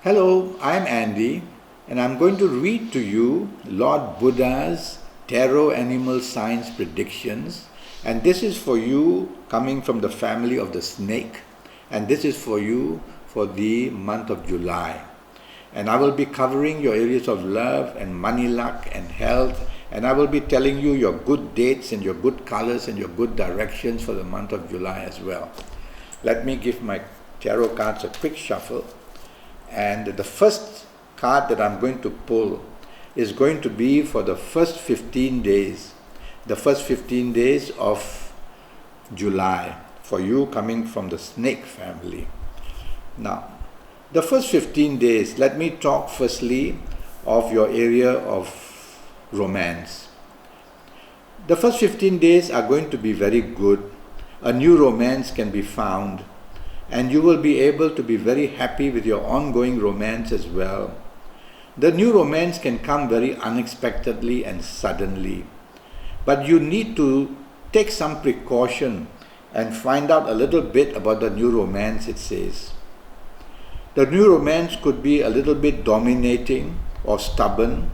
Hello, I'm Andy, and I'm going to read to you Lord Buddha's Tarot Animal Signs predictions. And this is for you coming from the family of the snake, and this is for you for the month of July. And I will be covering your areas of love and money luck and health, and I will be telling you your good dates and your good colors and your good directions for the month of July as well. Let me give my tarot cards a quick shuffle. And the first card that I'm going to pull is going to be for the first 15 days. The first 15 days of July for you coming from the snake family. Now, the first 15 days, let me talk firstly of your area of romance. The first 15 days are going to be very good. A new romance can be found, and you will be able to be very happy with your ongoing romance as well. The new romance can come very unexpectedly and suddenly, but you need to take some precaution and find out a little bit about the new romance, it says. The new romance could be a little bit dominating or stubborn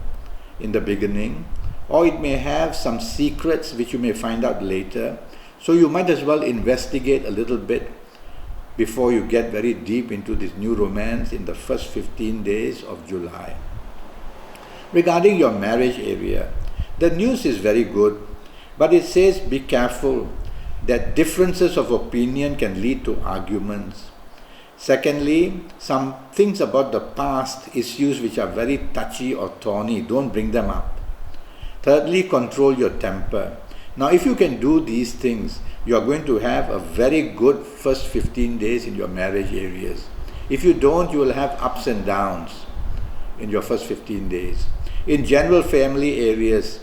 in the beginning, or it may have some secrets which you may find out later, so you might as well investigate a little bit before you get very deep into this new romance in the first 15 days of July. Regarding your marriage area, the news is very good, but it says be careful that differences of opinion can lead to arguments. Secondly, some things about the past, issues which are very touchy or thorny, don't bring them up. Thirdly, control your temper. Now, if you can do these things, you are going to have a very good first 15 days in your marriage areas. If you don't, you will have ups and downs in your first 15 days. In general family areas,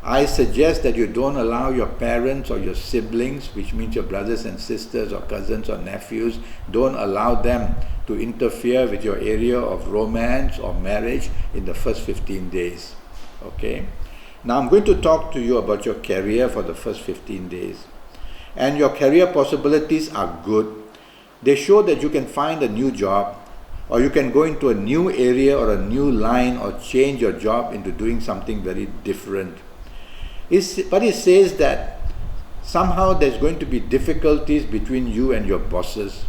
I suggest that you don't allow your parents or your siblings, which means your brothers and sisters or cousins or nephews, don't allow them to interfere with your area of romance or marriage in the first 15 days. Okay? Now I'm going to talk to you about your career for the first 15 days. And your career possibilities are good. They show that you can find a new job, or you can go into a new area or a new line, or change your job into doing something very different. But it says that somehow there's going to be difficulties between you and your bosses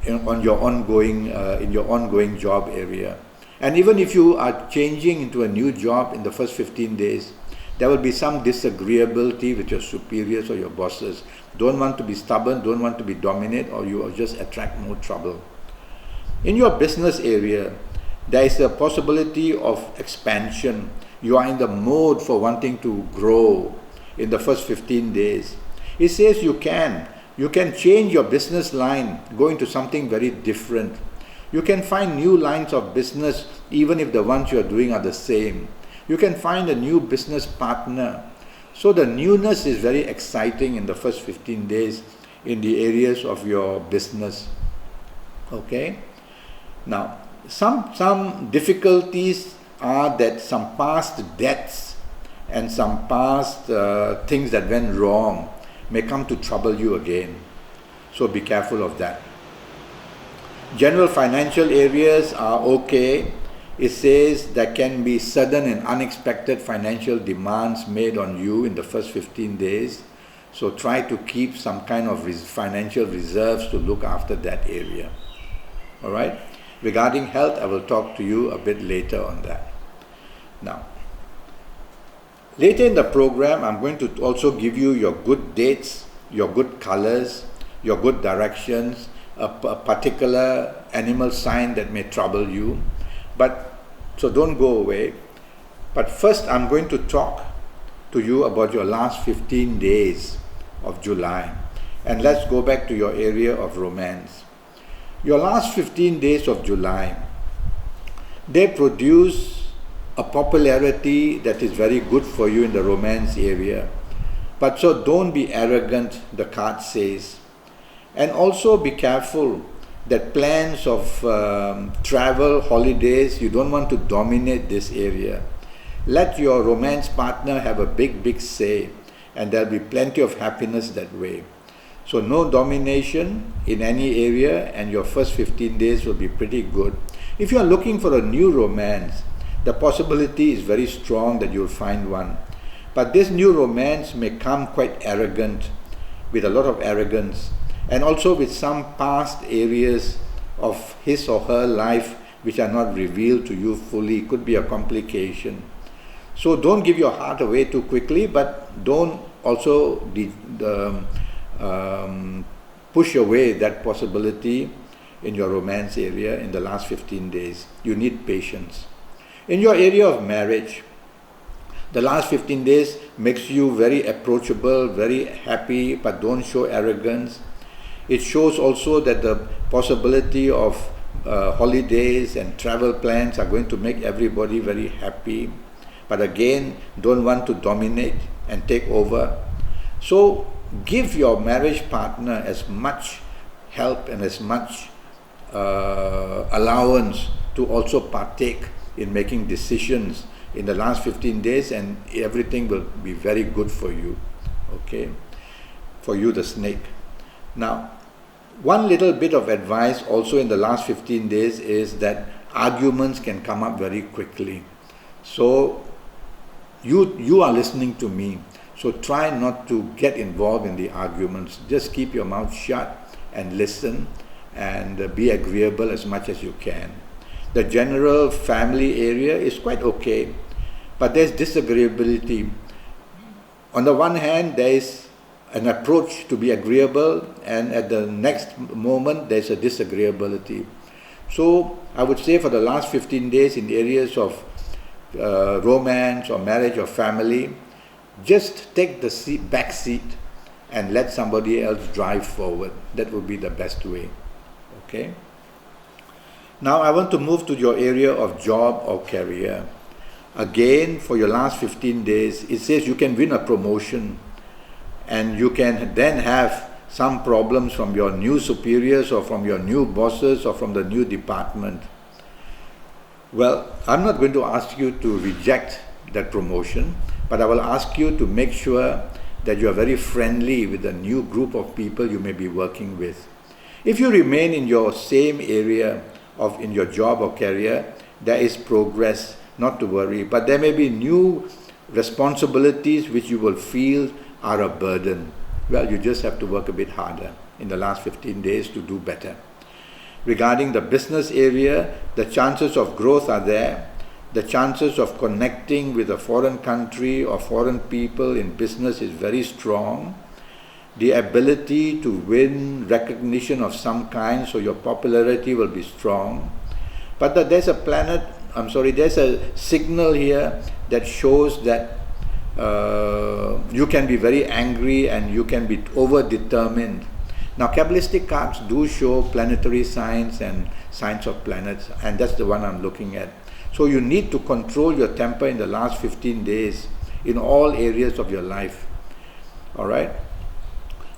in your ongoing job area. And even if you are changing into a new job in the first 15 days, there will be some disagreeability with your superiors or your bosses. Don't want to be stubborn, don't want to be dominant, or you will just attract more trouble. In your business area, there is a possibility of expansion. You are in the mode for wanting to grow in the first 15 days. It says you can change your business line, go into something very different. You can find new lines of business even if the ones you are doing are the same. You can find a new business partner. So the newness is very exciting in the first 15 days in the areas of your business. Okay? Now, some difficulties are that some past debts and some past things that went wrong may come to trouble you again. So be careful of that. General financial areas are okay. It says there can be sudden and unexpected financial demands made on you in the first 15 days. So try to keep some kind of financial reserves to look after that area. All right? Regarding health, I will talk to you a bit later on that. Now, later in the program, I'm going to also give you your good dates, your good colors, your good directions, a particular animal sign that may trouble you. So don't go away. But first I'm going to talk to you about your last 15 days of July. And let's go back to your area of romance. Your last 15 days of July, they produce a popularity that is very good for you in the romance area. But so don't be arrogant, the card says. And also be careful that plans of travel, holidays, you don't want to dominate this area. Let your romance partner have a big say, and there'll be plenty of happiness that way. So no domination in any area, and your first 15 days will be pretty good. If you are looking for a new romance, the possibility is very strong that you'll find one. But this new romance may come quite arrogant, with a lot of arrogance, and also with some past areas of his or her life which are not revealed to you fully. It could be a complication. So don't give your heart away too quickly, but don't also push away that possibility in your romance area in the last 15 days. You need patience. In your area of marriage, the last 15 days makes you very approachable, very happy, but don't show arrogance. It shows also that the possibility of holidays and travel plans are going to make everybody very happy. But again, don't want to dominate and take over. So give your marriage partner as much help and as much allowance to also partake in making decisions in the last 15 days, and everything will be very good for you. Okay? For you, the snake. Now, one little bit of advice also in the last 15 days is that arguments can come up very quickly. So you are listening to me. So try not to get involved in the arguments. Just keep your mouth shut and listen, and be agreeable as much as you can. The general family area is quite okay, but there's disagreeability. On the one hand, there is an approach to be agreeable, and at the next moment, there's a disagreeability. So I would say for the last 15 days in areas of romance or marriage or family, just take the back seat and let somebody else drive forward. That would be the best way. Okay? Now I want to move to your area of job or career. Again, for your last 15 days, it says you can win a promotion, and you can then have some problems from your new superiors or from your new bosses or from the new department. Well, I'm not going to ask you to reject that promotion, but I will ask you to make sure that you are very friendly with the new group of people you may be working with. If you remain in your same area in your job or career, there is progress, not to worry, but there may be new responsibilities which you will feel are a burden. Well, you just have to work a bit harder in the last 15 days to do better. Regarding the business area, the chances of growth are there. The chances of connecting with a foreign country or foreign people in business is very strong. The ability to win recognition of some kind, so your popularity will be strong. But there's a signal here that shows that you can be very angry and you can be over-determined. Now, Kabbalistic cards do show planetary signs and signs of planets, and that's the one I'm looking at. So you need to control your temper in the last 15 days in all areas of your life. All right?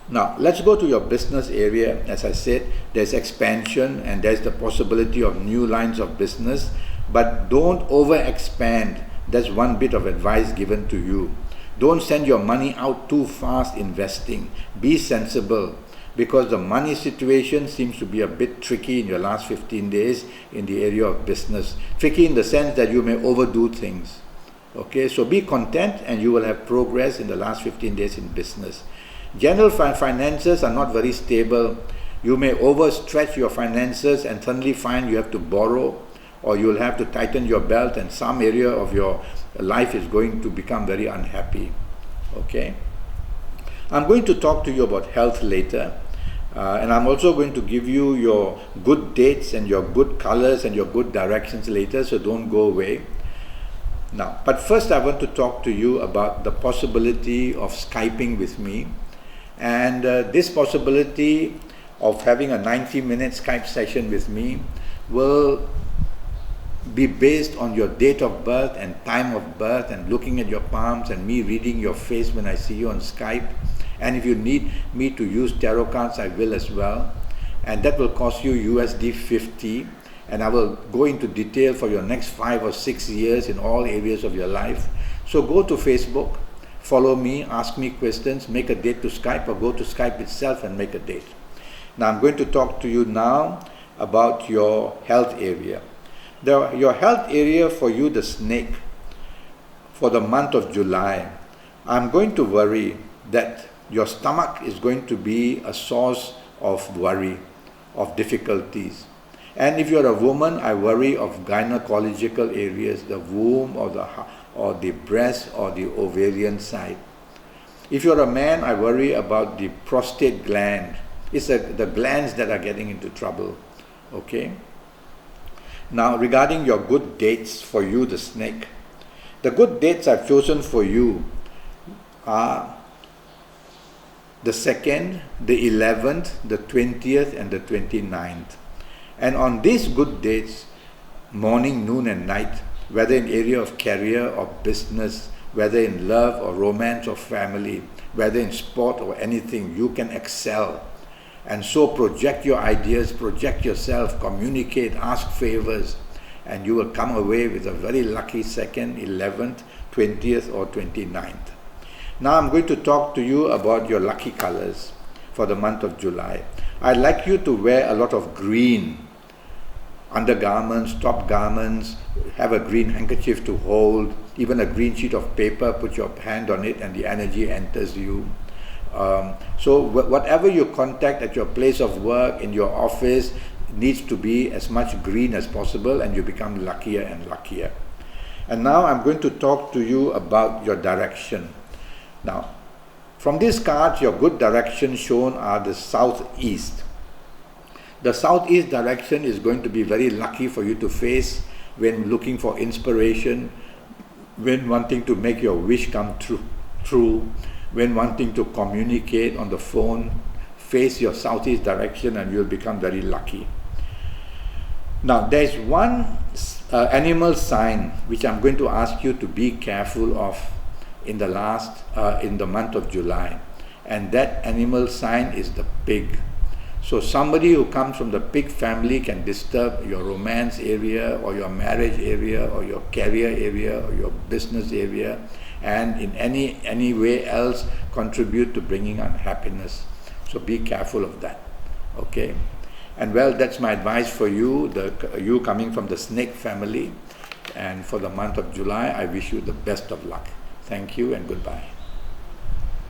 Now, let's go to your business area. As I said, there's expansion and there's the possibility of new lines of business, but don't over-expand. That's one bit of advice given to you. Don't send your money out too fast investing. Be sensible, because the money situation seems to be a bit tricky in your last 15 days in the area of business. Tricky in the sense that you may overdo things. Okay, so be content and you will have progress in the last 15 days in business. General finances are not very stable. You may overstretch your finances and suddenly find you have to borrow, or you'll have to tighten your belt, and some area of your life is going to become very unhappy. Okay? I'm going to talk to you about health later. And I'm also going to give you your good dates and your good colors and your good directions later, so don't go away. Now, but first I want to talk to you about the possibility of Skyping with me. And this possibility of having a 90-minute Skype session with me will be based on your date of birth and time of birth, and looking at your palms and me reading your face when I see you on Skype. And if you need me to use tarot cards, I will as well. And that will cost you USD 50. And I will go into detail for your next 5 or 6 years in all areas of your life. So go to Facebook, follow me, ask me questions, make a date to Skype, or go to Skype itself and make a date. Now I'm going to talk to you now about your health area. Your health area for you, the snake, for the month of July, I'm going to worry that your stomach is going to be a source of worry, of difficulties. And if you're a woman, I worry of gynecological areas, the womb or the breast or the ovarian side. If you're a man, I worry about the prostate gland. It's the glands that are getting into trouble. Okay? Now, regarding your good dates for you, the snake, the good dates I've chosen for you are the 2nd, the 11th, the 20th, and the 29th. And on these good dates, morning, noon, and night, whether in area of career or business, whether in love or romance or family, whether in sport or anything, you can excel. And so project your ideas, project yourself, communicate, ask favors, and you will come away with a very lucky 2nd, 11th, 20th, or 29th. Now I'm going to talk to you about your lucky colors for the month of July. I'd like you to wear a lot of green undergarments, top garments, have a green handkerchief to hold, even a green sheet of paper, put your hand on it and the energy enters you. So whatever you contact at your place of work, in your office, needs to be as much green as possible, and you become luckier and luckier. And now I'm going to talk to you about your direction. Now, from this card, your good direction shown are the southeast. The southeast direction is going to be very lucky for you to face when looking for inspiration, when wanting to make your wish come true, when wanting to communicate on the phone. Face your southeast direction and you'll become very lucky. Now, there's one animal sign which I'm going to ask you to be careful of in the month of July, and that animal sign is the pig. So somebody who comes from the pig family can disturb your romance area or your marriage area or your career area or your business area, and in any way else contribute to bringing unhappiness. So be careful of that. Okay? And well, that's my advice for you, you coming from the snake family. And for the month of July, I wish you the best of luck. Thank you and goodbye.